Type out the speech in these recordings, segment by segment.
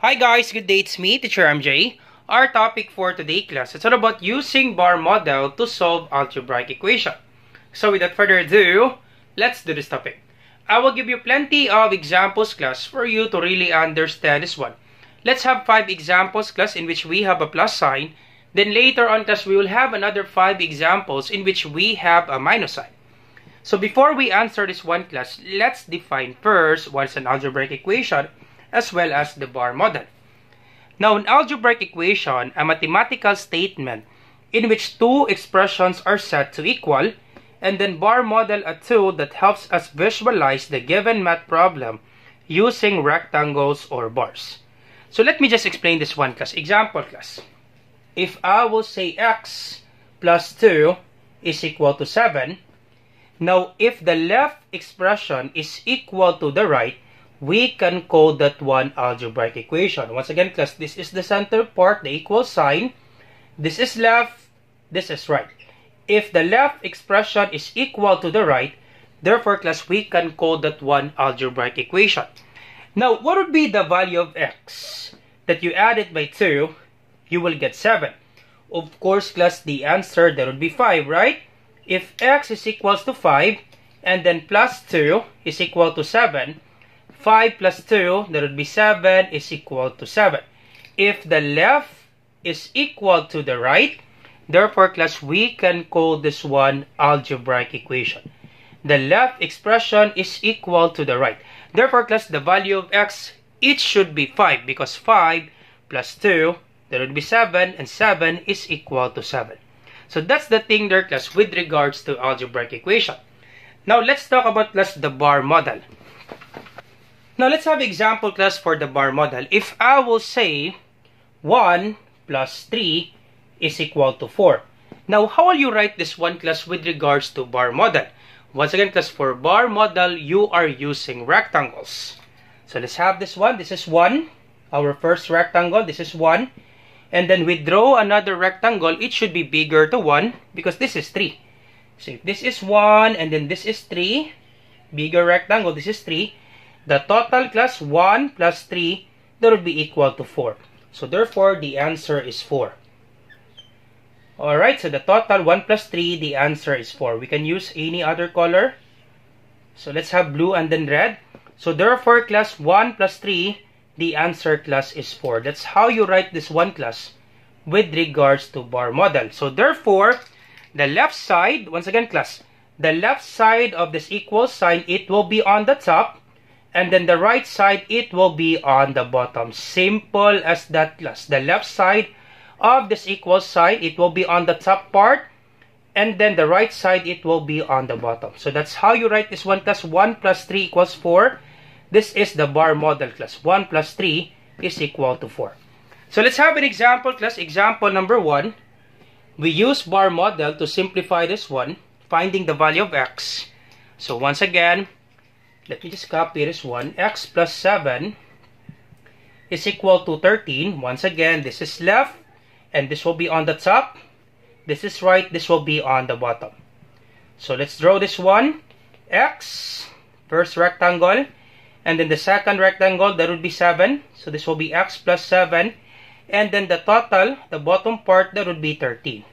Hi guys, good day, it's me, Teacher MJ. Our topic for today class is all about using bar model to solve algebraic equation. So without further ado, let's do this topic. I will give you plenty of examples class for you to really understand this one. Let's have 5 examples class in which we have a plus sign. Then later on class we will have another 5 examples in which we have a minus sign. So before we answer this one class, let's define first what is an algebraic equation as well as the bar model. Now, an algebraic equation, a mathematical statement in which two expressions are set to equal, and then bar model, a tool that helps us visualize the given math problem using rectangles or bars. So let me just explain this one class. Example class. If I will say x plus 2 is equal to 7, now if the left expression is equal to the right, we can call that one algebraic equation. Once again, class, this is the center part, the equal sign. This is left, this is right. If the left expression is equal to the right, therefore, class, we can call that one algebraic equation. Now, what would be the value of x? That you add it by 2, you will get 7. Of course, class, the answer, that would be 5, right? If x is equals to 5, and then plus 2 is equal to 7, 5 plus 2, that would be 7, is equal to 7. If the left is equal to the right, therefore, class, we can call this one algebraic equation. The left expression is equal to the right. Therefore, class, the value of x, it should be 5 because 5 plus 2, that would be 7, and 7 is equal to 7. So that's the thing there, class, with regards to algebraic equation. Now, let's talk about, class, the bar model. Now, let's have example class for the bar model. If I will say 1 plus 3 is equal to 4. Now, how will you write this one class with regards to bar model? Once again, class, for bar model, you are using rectangles. So, let's have this one. This is 1. Our first rectangle, this is 1. And then we draw another rectangle. It should be bigger to 1 because this is 3. So, if this is 1 and then this is 3, bigger rectangle, this is 3. The total class 1 plus 3, that would be equal to 4. So therefore, the answer is 4. Alright, so the total 1 plus 3, the answer is 4. We can use any other color. So let's have blue and then red. So therefore, class 1 plus 3, the answer class is 4. That's how you write this one class with regards to bar model. So therefore, the left side, once again class, the left side of this equal sign, it will be on the top. And then the right side, it will be on the bottom. Simple as that, class. The left side of this equal sign, it will be on the top part. And then the right side, it will be on the bottom. So that's how you write this one, class. 1 plus 3 equals 4. This is the bar model, class. 1 plus 3 is equal to 4. So let's have an example, class. Example number 1. We use bar model to simplify this one, finding the value of x. So once again, let me just copy this one. X plus 7 is equal to 13. Once again, this is left, and this will be on the top. This is right, this will be on the bottom. So let's draw this one. X, first rectangle, and then the second rectangle, that would be 7. So this will be x plus 7. And then the total, the bottom part, that would be 13.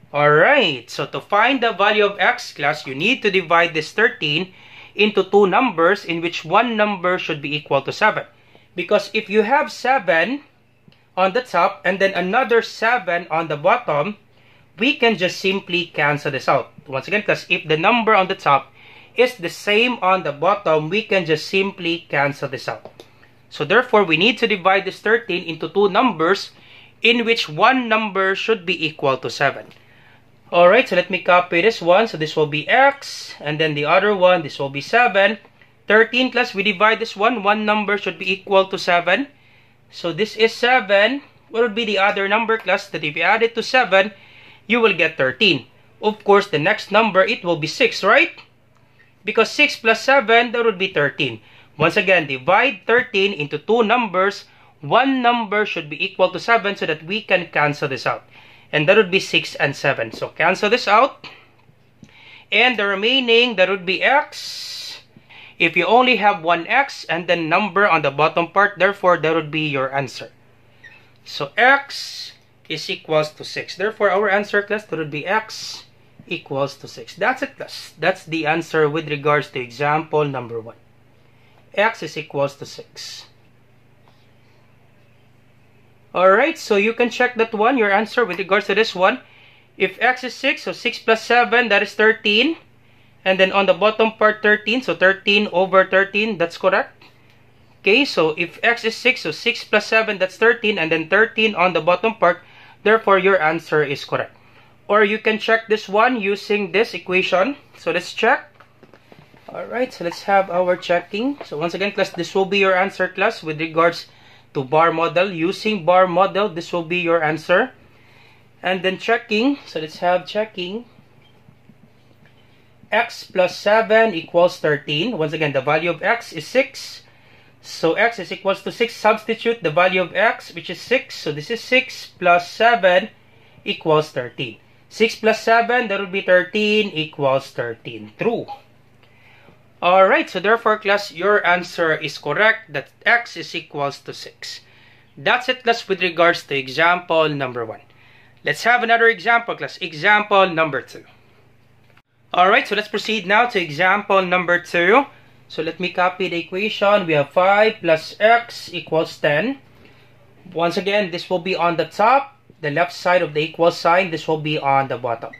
Alright, so to find the value of x, class, you need to divide this 13 into two numbers in which one number should be equal to 7. Because if you have 7 on the top and then another 7 on the bottom, we can just simply cancel this out. Once again, class, if the number on the top is the same on the bottom, we can just simply cancel this out. So therefore, we need to divide this 13 into two numbers in which one number should be equal to 7. Alright, so let me copy this one. So this will be x, and then the other one, this will be 7. 13 class, we divide this one. One number should be equal to 7. So this is 7. What would be the other number, class? That if you add it to 7, you will get 13. Of course, the next number, it will be 6, right? Because 6 plus 7, that would be 13. Once again, divide 13 into two numbers. One number should be equal to 7 so that we can cancel this out. And that would be 6 and 7. So cancel this out. And the remaining, that would be x. if you only have one x and then number on the bottom part, therefore that would be your answer. So x is equals to 6. Therefore our answer, class, that would be x equals to 6. That's it, class. That's the answer with regards to example number 1. X is equals to 6. Alright, so you can check that one, your answer with regards to this one. If x is 6, so 6 plus 7, that is 13. And then on the bottom part, 13. So 13 over 13, that's correct. Okay, so if x is 6, so 6 plus 7, that's 13. And then 13 on the bottom part. Therefore, your answer is correct. Or you can check this one using this equation. So let's check. Alright, so let's have our checking. So once again, class, this will be your answer, class, with regards to bar model. Using bar model, this will be your answer. And then checking. So let's have checking. X plus 7 equals 13. Once again, the value of x is 6. So x is equals to 6. Substitute the value of x, which is 6. So this is 6 plus 7 equals 13. 6 plus 7, that would be 13 equals 13. True. Alright, so therefore, class, your answer is correct, that x is equals to 6. That's it, class, with regards to example number 1. Let's have another example, class. Example number 2. Alright, so let's proceed now to example number 2. So let me copy the equation. We have 5 plus x equals 10. Once again, this will be on the top. The left side of the equal sign, this will be on the bottom.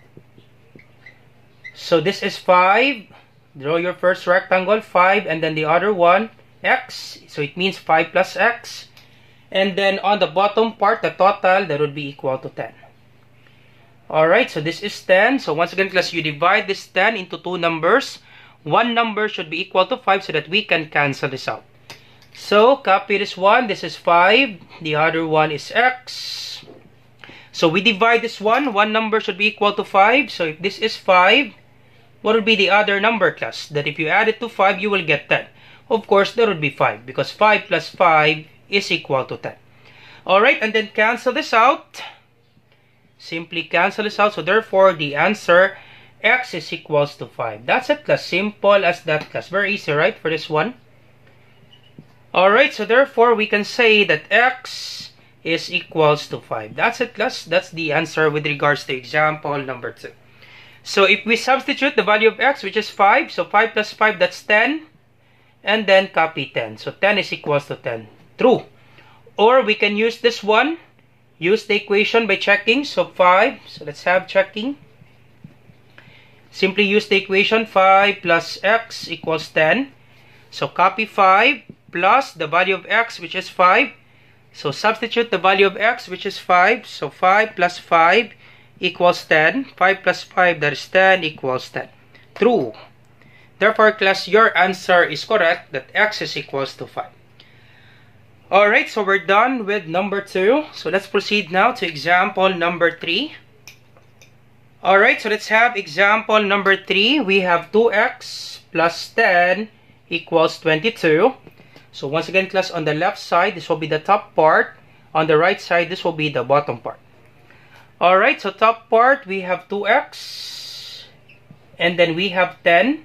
So this is 5. Draw your first rectangle, 5, and then the other one, x. So it means 5 plus x. And then on the bottom part, the total, that would be equal to 10. Alright, so this is 10. So once again, class, you divide this 10 into two numbers. One number should be equal to 5 so that we can cancel this out. So copy this one. This is 5. The other one is x. So we divide this one. One number should be equal to 5. So if this is 5, what would be the other number, class? That if you add it to 5, you will get 10. Of course, that would be 5 because 5 plus 5 is equal to 10. Alright, and then cancel this out. Simply cancel this out. So therefore, the answer, x is equals to 5. That's it, class. Simple as that, class. Very easy, right, for this one? Alright, so therefore, we can say that x is equals to 5. That's it, class. That's the answer with regards to example number 2. So if we substitute the value of x, which is 5, so 5 plus 5, that's 10. And then copy 10. So 10 is equals to 10. True. Or we can use this one. Use the equation by checking. So 5. So let's have checking. Simply use the equation 5 plus x equals 10. So copy 5 plus the value of x, which is 5. So substitute the value of x, which is 5. So 5 plus 5 equals 10. 5 plus 5, that is 10, equals 10. True. Therefore, class, your answer is correct, that x is equals to 5. Alright, so we're done with number 2. So let's proceed now to example number 3. Alright, so let's have example number 3. We have 2x plus 10 equals 22. So once again, class, on the left side, this will be the top part. On the right side, this will be the bottom part. Alright, so top part, we have 2x. And then we have 10.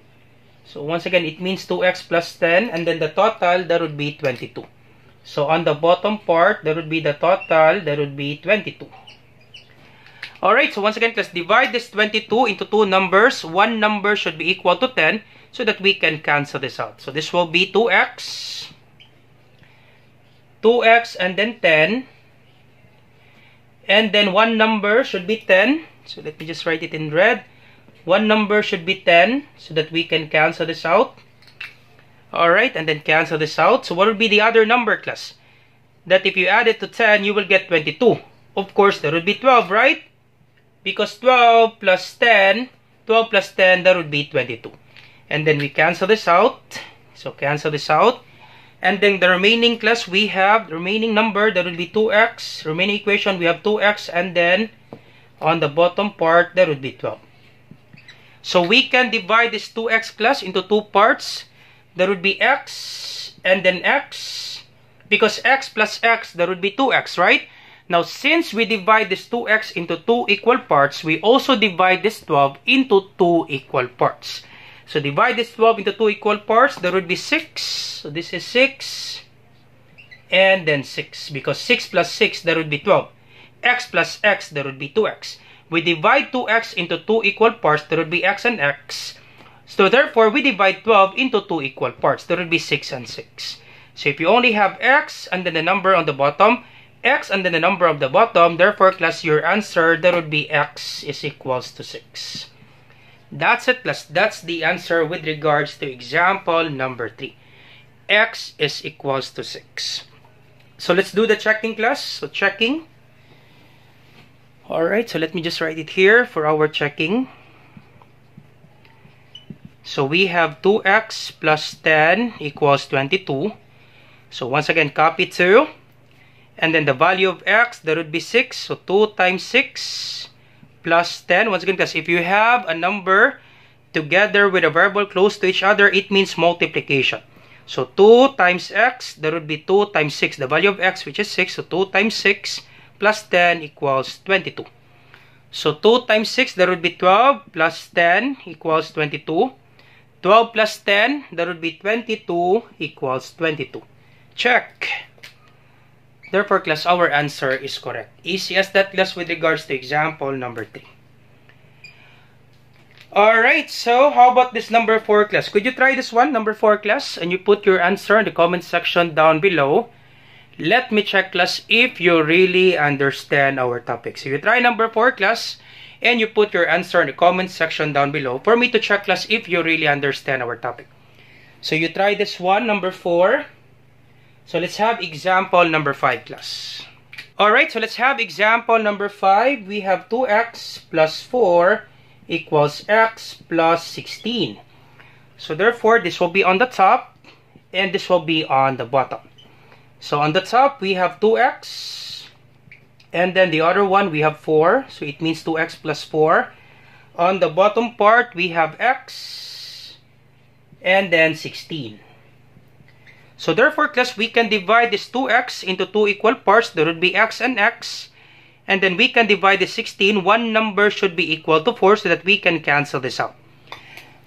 So once again, it means 2x plus 10. And then the total, that would be 22. So on the bottom part, that would be the total, that would be 22. Alright, so once again, let's divide this 22 into two numbers. One number should be equal to 10 so that we can cancel this out. So this will be 2x. 2x and then 10. And then one number should be 10. So let me just write it in red. One number should be 10 so that we can cancel this out. Alright, and then cancel this out. So what will be the other number, class? That if you add it to 10, you will get 22. Of course, that would be 12, right? Because 12 plus 10, that would be 22. And then we cancel this out. So cancel this out. And then the remaining, class, we have the remaining number, that would be 2x. Remaining equation, we have 2x. And then on the bottom part, that would be 12. So we can divide this 2x, class, into two parts. That would be x and then x. Because x plus x, that would be 2x, right? Now, since we divide this 2x into two equal parts, we also divide this 12 into two equal parts. So divide this 12 into 2 equal parts. There would be 6. So this is 6. And then 6. Because 6 plus 6, there would be 12. X plus x, there would be 2x. We divide 2x into 2 equal parts. There would be x and x. So therefore, we divide 12 into 2 equal parts. There would be 6 and 6. So if you only have x and then the number on the bottom, x and then the number of the bottom, therefore class, your answer, there would be x is equals to 6. That's it class. That's the answer with regards to example number 3. X is equals to 6. So let's do the checking class. So checking. Alright, so let me just write it here for our checking. So we have 2x plus 10 equals 22. So once again, copy 2. And then the value of x, that would be 6. So 2 times 6 plus 10. Once again, because if you have a number together with a variable close to each other, it means multiplication. So 2 times x, that would be 2 times 6. The value of x, which is 6. So 2 times 6 plus 10 equals 22. So 2 times 6, that would be 12 plus 10 equals 22. 12 plus 10, that would be 22 equals 22. Check. Therefore, class, our answer is correct. Easy as that, class, with regards to example number 3. Alright, so how about this number 4, class? Could you try this one, number 4, class? And you put your answer in the comment section down below. Let me check, class, if you really understand our topic. So you try number 4, class, and you put your answer in the comment section down below for me to check, class, if you really understand our topic. So you try this one, number 4. So let's have example number 5, class. Alright, so let's have example number 5. We have 2x plus 4 equals x plus 16. So therefore, this will be on the top and this will be on the bottom. So on the top, we have 2x. And then the other one, we have 4. So it means 2x plus 4. On the bottom part, we have x. And then 16. So therefore, class, we can divide this 2x into 2 equal parts. There would be x and x. And then we can divide the 16. One number should be equal to 4 so that we can cancel this out.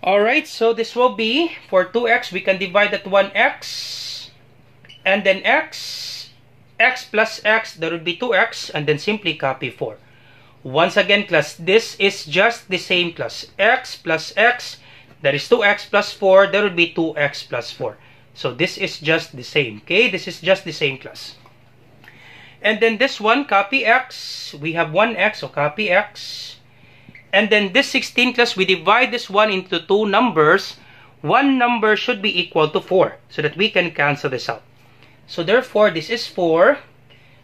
Alright, so this will be, for 2x, we can divide that one x. And then x. X plus x, that would be 2x. And then simply copy 4. Once again, class, this is just the same, class. X plus x, that is 2x plus 4. That would be 2x plus 4. So this is just the same, okay? This is just the same, class. And then this one, copy x. We have 1x, so copy x. And then this 16, class, we divide this one into 2 numbers. One number should be equal to 4 so that we can cancel this out. So therefore, this is 4.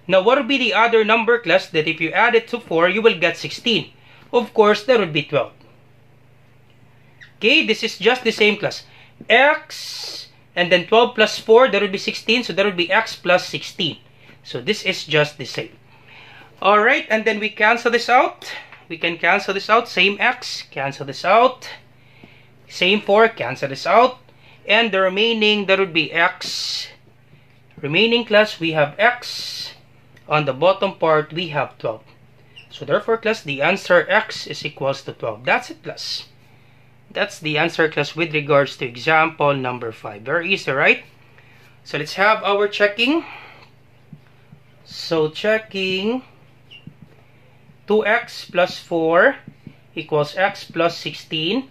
Now, what would be the other number, class, that if you add it to 4, you will get 16? Of course, that would be 12. Okay, this is just the same, class. X... and then 12 plus 4, that would be 16. So that would be x plus 16. So this is just the same. Alright, and then we cancel this out. We can cancel this out. Same x, cancel this out. Same 4, cancel this out. And the remaining, that would be x. Remaining, class, we have x. On the bottom part, we have 12. So therefore, class, the answer x is equals to 12. That's it, class. That's the answer, class, with regards to example number 5. Very easy, right? So let's have our checking. So checking 2x plus 4 equals x plus 16.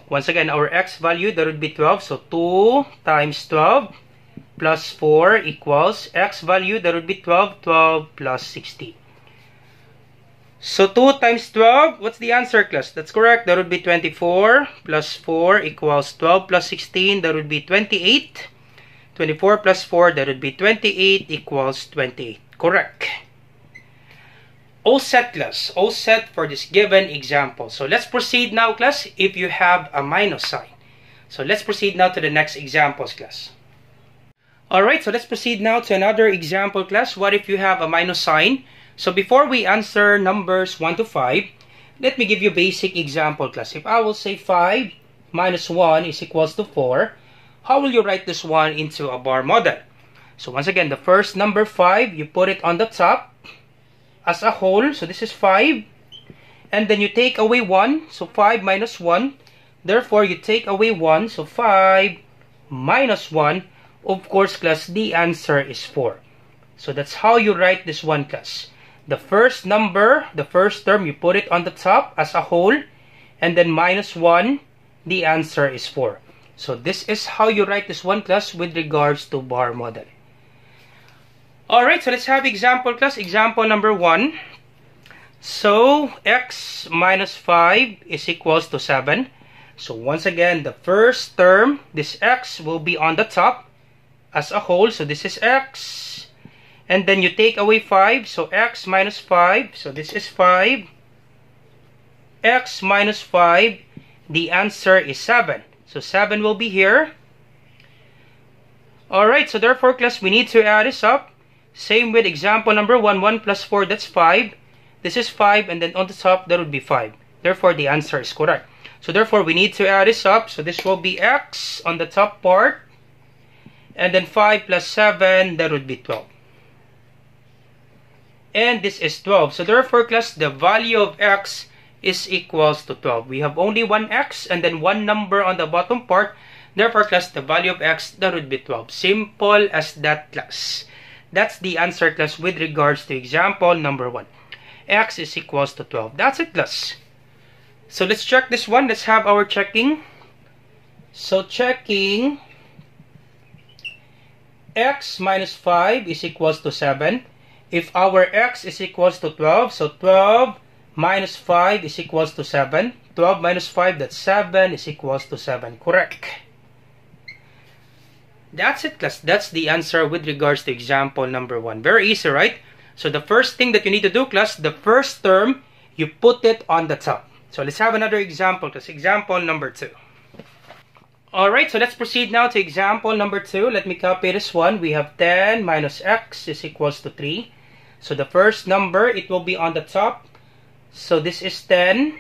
Once again, our x value, that would be 12. So 2 times 12 plus 4 equals x value, that would be 12. 12 plus 16. So 2 times 12, what's the answer, class? That's correct. That would be 24 plus 4 equals 12 plus 16. That would be 28. 24 plus 4, that would be 28 equals 28. Correct. All set, class. All set for this given example. So let's proceed now, class, if you have a minus sign. So let's proceed now to the next examples, class. Alright, so let's proceed now to another example, class. What if you have a minus sign? So before we answer numbers 1 to 5, let me give you a basic example, class. If I will say 5 minus 1 is equals to 4, how will you write this one into a bar model? So once again, the first number 5, you put it on the top as a whole. So this is 5. And then you take away 1. So 5 minus 1 Therefore, you take away 1. So 5 minus 1. Of course, class, the answer is 4. So that's how you write this one, class. The first number, the first term, you put it on the top as a whole. And then minus 1. The answer is 4. So this is how you write this one, class, with regards to bar model. Alright, so let's have example, class. Example number 1. So x minus 5 is equals to 7. So once again, the first term, this x will be on the top as a whole. So this is x. And then you take away 5. So x minus 5. So this is 5. X minus 5. The answer is 7. So 7 will be here. Alright, so therefore, class, we need to add this up. Same with example number 1. 1 plus 4, that's 5. This is 5, and then on the top, that would be 5. Therefore, the answer is correct. So therefore, we need to add this up. So this will be x on the top part. And then 5 plus 7, that would be 12. And this is 12. So therefore, class, the value of x is equals to 12. We have only one x and then one number on the bottom part. Therefore, class, the value of x, that would be 12. Simple as that, class. That's the answer, class, with regards to example number 1. X is equals to 12. That's it, class. So let's check this one. Let's have our checking. So checking x minus 5 is equals to 7. If our x is equals to 12, so 12 minus 5 is equals to 7. 12 minus 5, that's 7, is equals to 7. Correct. That's it, class. That's the answer with regards to example number 1. Very easy, right? So the first thing that you need to do, class, the first term, you put it on the top. So let's have another example, class. Example number 2. Alright, so let's proceed now to example number 2. Let me copy this one. We have 10 minus x is equals to 3. So the first number, it will be on the top. So this is 10.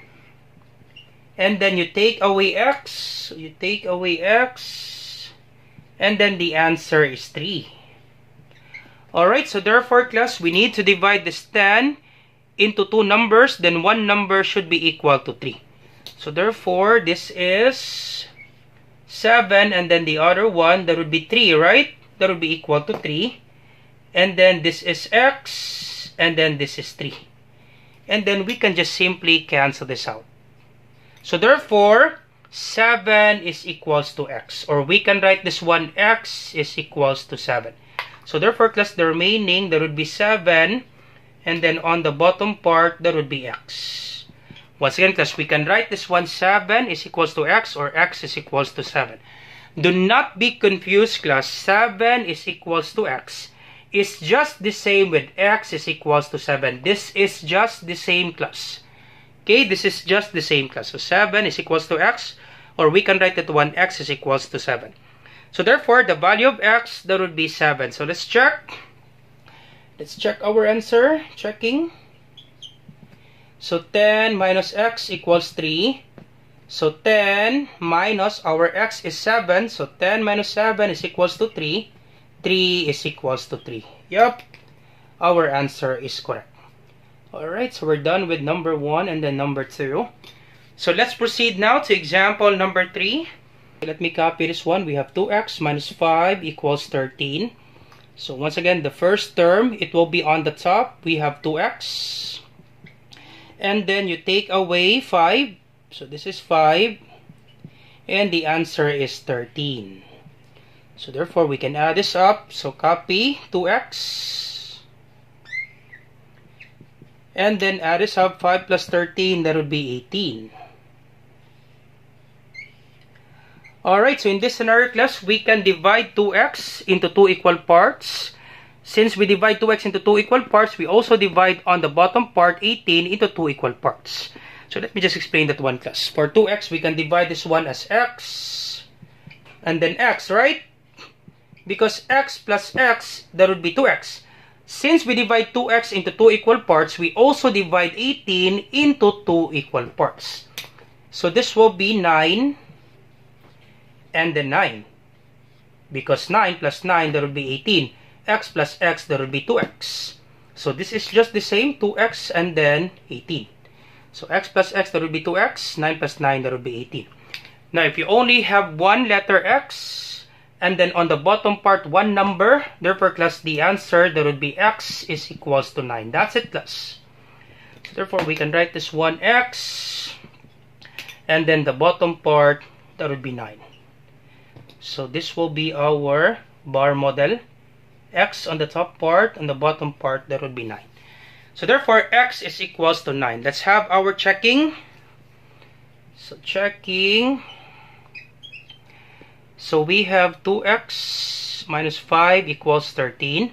And then you take away x. So you take away x. And then the answer is 3. Alright, so therefore, class, we need to divide this 10 into two numbers. Then one number should be equal to 3. So therefore, this is 7. And then the other one, that would be 3, right? That would be equal to 3. And then this is x. And then this is 3. And then we can just simply cancel this out. So therefore, 7 is equals to x. Or we can write this one, x is equals to 7. So therefore, class, the remaining, that would be 7. And then on the bottom part, that would be x. Once again, class, we can write this one, 7 is equals to x, or x is equals to 7. Do not be confused, class. 7 is equals to x. It's just the same with x is equals to 7. This is just the same, class. Okay, this is just the same, class. So 7 is equals to x, or we can write that one, x is equals to 7. So therefore, the value of x, that would be 7. So let's check. Let's check our answer. Checking. So 10 minus x equals 3. So 10 minus our x is 7. So 10 minus 7 is equals to 3. 3 is equals to 3. Yup. Our answer is correct. Alright, so we're done with number 1 and then number 2. So let's proceed now to example number 3. Let me copy this one. We have 2x minus 5 equals 13. So once again, the first term, it will be on the top. We have 2x. And then you take away 5. So this is 5. And the answer is 13. So therefore, we can add this up. So copy 2x. And then add this up. 5 plus 13, that would be 18. Alright, so in this scenario, class, we can divide 2x into two equal parts. Since we divide 2x into two equal parts, we also divide on the bottom part 18 into two equal parts. So let me just explain that one, class. For 2x, we can divide this one as x and then x, right? Because x plus x, that would be 2x. Since we divide 2x into two equal parts, we also divide 18 into two equal parts. So this will be 9 and then 9. Because 9 plus 9, that would be 18. X plus x, that would be 2x. So this is just the same, 2x and then 18. So x plus x, that would be 2x. 9 plus 9, that would be 18. Now, if you only have one letter X, and then on the bottom part, one number, therefore, class, the answer, that would be X is equals to 9. That's it, class. Therefore, we can write this one X, and then the bottom part, that would be 9. So, this will be our bar model. X on the top part, and the bottom part, that would be 9. So, therefore, X is equals to 9. Let's have our checking. So, checking. So, we have 2x minus 5 equals 13.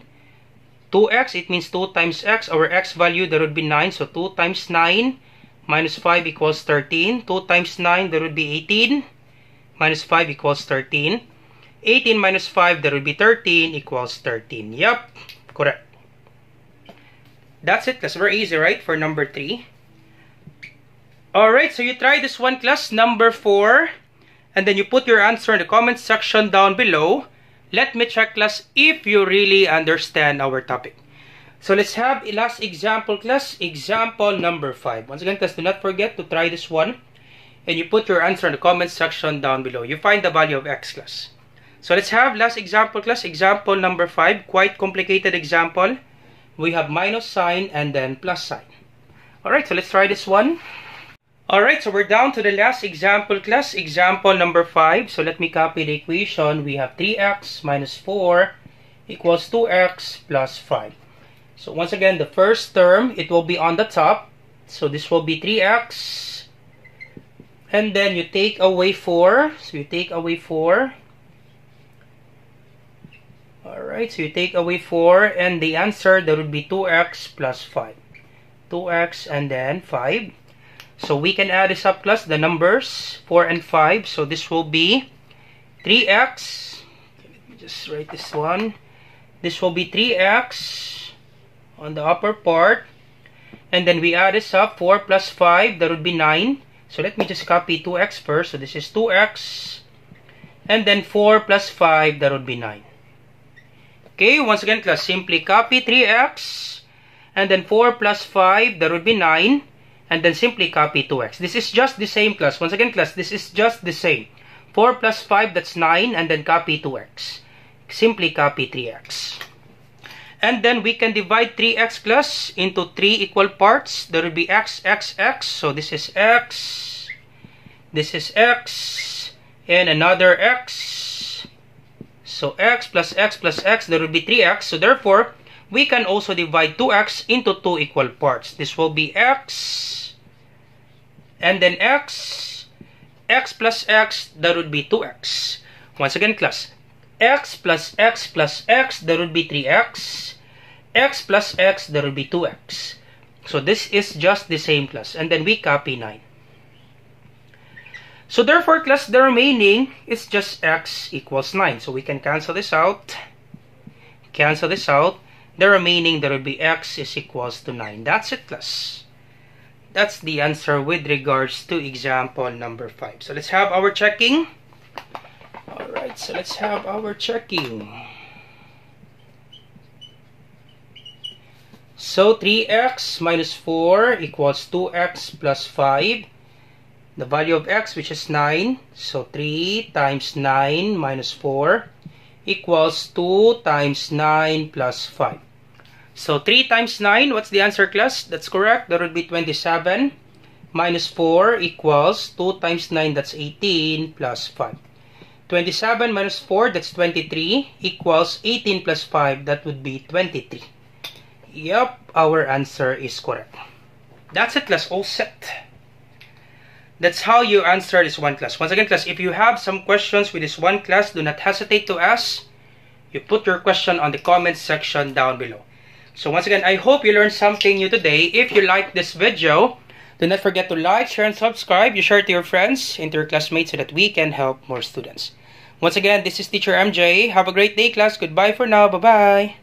2x, it means 2 times x. Our x value, that would be 9. So, 2 times 9 minus 5 equals 13. 2 times 9, that would be 18. Minus 5 equals 13. 18 minus 5, that would be 13 equals 13. Yep, correct. That's it, class. Very easy, right? For number 3. Alright, so you try this one, class, number 4. And then you put your answer in the comment section down below. Let me check, class, if you really understand our topic. So let's have a last example, class. Example number 5. Once again, class, do not forget to try this one. And you put your answer in the comment section down below. You find the value of x, class. So let's have last example, class. Example number 5. Quite complicated example. We have minus sign and then plus sign. Alright, so let's try this one. Alright, so we're down to the last example, class. Example number 5. So let me copy the equation. We have 3x minus 4 equals 2x plus 5. So once again, the first term, it will be on the top. So this will be 3x. And then you take away 4. So you take away 4. Alright, so you take away 4. And the answer, that would be 2x plus 5. 2x and then 5. So we can add this up, class, the numbers 4 and 5. So this will be 3x. Let me just write this one. This will be 3x on the upper part. And then we add this up. 4 plus 5, that would be 9. So let me just copy 2x first. So this is 2x. And then 4 plus 5, that would be 9. Okay, once again, class, simply copy 3x. And then 4 plus 5, that would be 9. And then simply copy 2x. This is just the same, class. Once again, class, this is just the same. 4 plus 5, that's 9. And then copy 2x. Simply copy 3x. And then we can divide 3x, class, into 3 equal parts. There will be x, x, x. So this is x. This is x. And another x. So x plus x plus x, there will be 3x. So therefore, we can also divide 2x into 2 equal parts. This will be x, and then x, x plus x, that would be 2x. Once again, class, x plus x plus x, that would be 3x. X plus x, that would be 2x. So this is just the same, class. And then we copy 9. So therefore, class, the remaining is just x equals 9. So we can cancel this out. Cancel this out. The remaining, there will be x is equals to 9. That's it, class. That's the answer with regards to example number 5. So let's have our checking. Alright, so let's have our checking. So 3x minus 4 equals 2x plus 5. The value of x, which is 9. So 3 times 9 minus 4 equals 2 times 9 plus 5. So 3 times 9, what's the answer, class? That's correct. That would be 27. Minus 4 equals 2 times 9, that's 18 plus 5. 27 minus 4, that's 23, equals 18 plus 5, that would be 23. Yup, our answer is correct. That's it, class. All set. That's how you answer this one, class. Once again, class, if you have some questions with this one, class, do not hesitate to ask. You put your question on the comment section down below. So once again, I hope you learned something new today. If you like this video, do not forget to like, share, and subscribe. You share it to your friends and to your classmates so that we can help more students. Once again, this is Teacher MJ. Have a great day, class. Goodbye for now. Bye-bye.